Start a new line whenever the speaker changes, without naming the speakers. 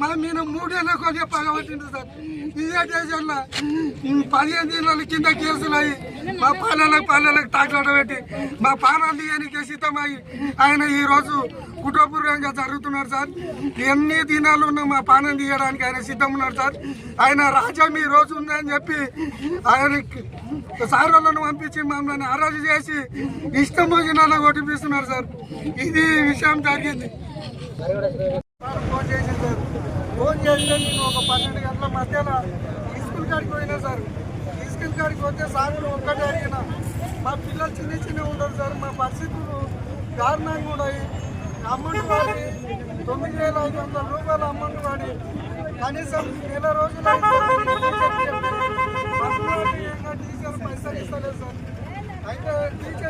మా మీద 3 ఏళ్ళ కొద్దిగా పగబట్టింది సార్. ఇదే స్టేషన్లో 15 దినాల కింద కేసులు అయ్యి మా పాలలకు తాకలాట పెట్టి మా పానాలు తీయడానికి సిద్ధమై ఆయన ఈరోజు కుటుంబపూర్వకంగా జరుగుతున్నారు సార్. ఎన్ని దినాలు ఉన్నా మా పానం తీయడానికి ఆయన సిద్ధం ఉన్నారు సార్. ఆయన రాజ్యం ఈ రోజు ఉందని చెప్పి ఆయన సారోళ్ళను పంపించి మమ్మల్ని అరెస్ట్ చేసి ఇష్టం వచ్చిన కొట్టిపిస్తున్నారు సార్. ఇది విషయం జరిగింది. ఫోన్ చేసింది సార్. ఫోన్ చేస్తే నేను ఒక 12 గంటల మధ్యలో స్కూల్ కాడికి పోయినా సార్. స్కూల్ కాడికి పోతే సార్లు ఒక్కటే అడిగిన మా పిల్లలు చిన్న ఉంటారు సార్. మా పరిస్థితులు దారుణంగా ఉన్నాయి. అమౌంట్ వాడి 9,500 రూపాయలు అమౌంట్ వాడి కనీసం నెల రోజులు టీచర్ పైసలు ఇస్తలేదు సార్. అయితే టీచర్